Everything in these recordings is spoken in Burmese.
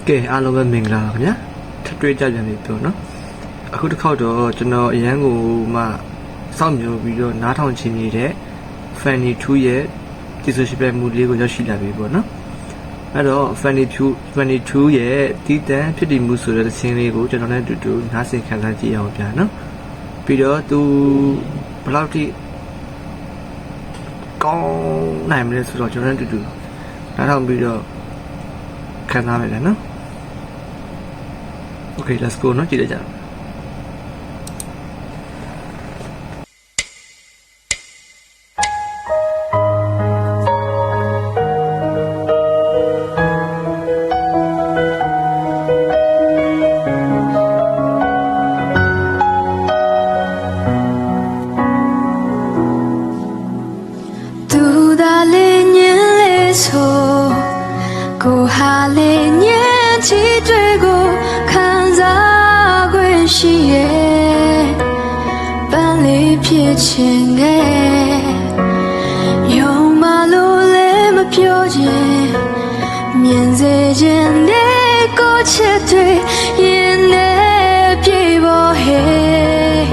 ကဲအားလုံးပဲမင်္ဂလာပါခင်ဗျာထပ်တွေ့ကြပြန်ပြီပြောနော်အခုတစ်ခေါက်တော့ကျွန်တော်အရန်ကိုမှစောင့်မျှော်ပြီးတော့နားထောင်ချင်နေတဲ့ Fanny 2ရဲ့ဒီဆိုရှိပြမှုလေးကိုရောက်ရှိလာပြီပေါ့နော်အဲ့တော့ Fanny 2ရဲ့တီးတန်းဖြစ်တည်မှုဆိုတဲ့သင်းလေးကိုကျွန်တော်နဲ့အတူတူနားဆင်ခံစားကြည့်အောင်ဗျာနော်ပြီးတော့သူဘယ်လောက်ထိကောင်းနိုင်မလဲဆိုတော့ကျွန်တော်နဲ့အတူတူနားထောင်ပြီးတော့ခံစားမယ်နော် Okay, let's go နော်ကြည့်လိုက်ကြအောင်သူသာလေးညင်လေးဆိုကိုဟာလေးညင်ချီတွေကိုခံစားခွင့်ရှိရဲ့ပန်းလေးဖြစ်ချင်ခဲ့ယုံမလို့လည်းမပြောချင်မြင်စေချင်တဲ့ကိုချစ်တွေရင်ထဲပြေပေါ်ဟဲ့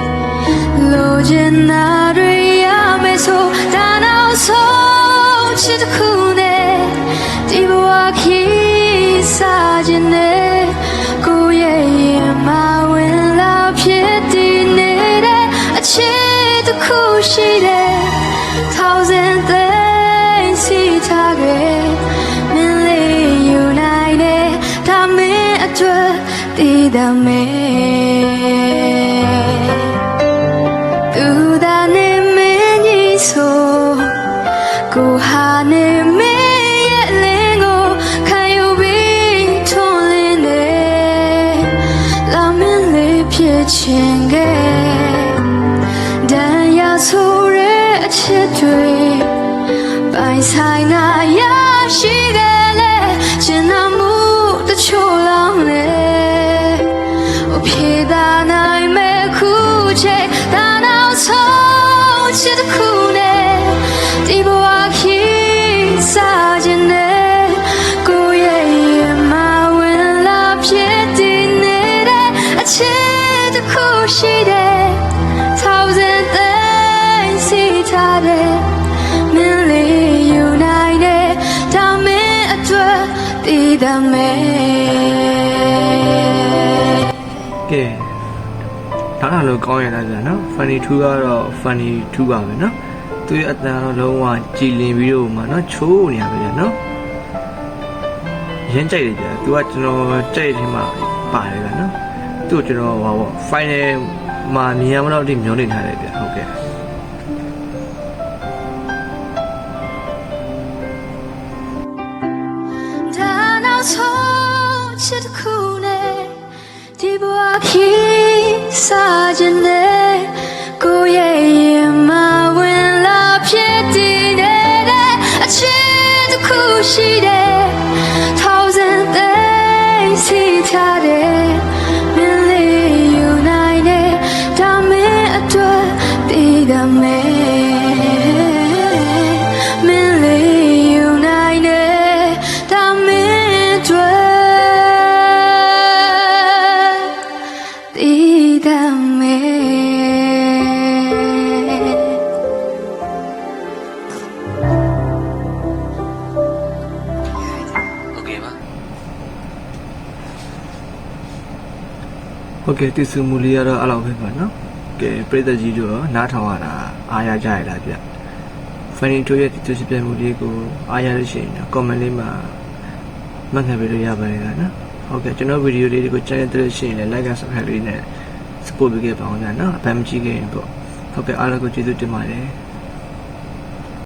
လိုချင်တာတွေရမယ်ဆိုဒါနောက်ဆုံးချစ်တစ်ခုနဲ့ဒီဘဝခီးစားခြင်းနဲ့ကိုရဲ့ရင်မဝင်လာဖြစ်တည်နေတဲ့အချစ်တစ်ခုရှိတယ်thousand things စီထားခဲ့မင်းလေးယူနိုင်တယ်ဒါမင်းအတွက်တည်တတ်မယ်သူသာနေမင်းကြီးဆိုကိုဟာနေမင်းရဲ့လင်းကိုခံယူပြီးထွန်းလင်းနေလာမင်းလေးဖြစ်ချင်ခဲ့တန်ရဆိုတဲ့အချစ်တွေပိုင်ဆိုင်နာရရှိခဲ့လေချင်နာမှုတချို့လောင်းလေဖြေသာနိုင်မဲ့ခုချိန်ဒါနောက်ဆုံးချစ်တစ်ခုနဲ့ဒီဘဝခီးစားခြင်းနဲ့ကိုရဲ့ရင်မဝင်လာဖြစ်တည်နေတဲ့အချစ်တစ်ခုရှိတယ်thousand things စီထားတယ်မင်းလေးယူနိုင်တယ်ဒါမင်းအတွက်တည်တတ်မယ်ကဲဒါတော့ကောင်းရတာကြာနော် Fanny 2ကတော့ Fanny 2ပါပဲနော်သူရဲ့အတန်တော့လုံးဝကြည်လင်ပြီးတော့မှနော်ချိုးနေရပဲကြာနော်ရမ်းကြိုက်တယ်ကြာသူကကျွန်တော်ကြိုက်တယ်မှာပါတယ်ဗျာနော်သူ့ကျွန်တော်ဟောပေါ့ final မှာမြင်ရမလို့ဒီမျောနေထားတယ်ဗျာဟုတ်ကဲ့ဒါနောက်ဆုံးချစ်တစ်ခုနဲ့ဒီဘဝခီးစားခြင်းနဲ့ကိုရဲ့ရင်မဝင်လာဖြစ်တည်နေတဲ့အချစ်တစ်ခုရှိတယ် thousand things စီထားတယ်မင်းလေးယူနိုင်တယ်ဒါမင်းအတွက်တည်တတ်မယ်မင်းလေးယူနိုင်တယ်ဒါမင်းအတွက်တည်တတ်မယ်ဟုတ်ကဲ့တီစုမူလေးကတော့အဲ့လောက်ပဲပါနော်ကဲပြည်သက်ကြီးတို့နားထောင်ရတာအားရကြရလားဗျ Fanny 2ရဲ့တီစုရှိပြမှုလေးကိုအားရလို့ရှိရင် comment လေးမှာမှတ်ခံပေးလို့ရပါတယ်နော်ဟုတ်ကဲ့ကျွန်တော်ဗီဒီယိုလေးတွေကိုကြိုက်တဲ့ရှိရင်လည်း like and subscribe လေးနဲ့ support ပေးခဲ့ပါအောင်နော်အပန်းမကြည့်ခင်ပေါ့ဟုတ်ကဲ့အားလုံးကိုကျေးဇူးတင်ပါတယ်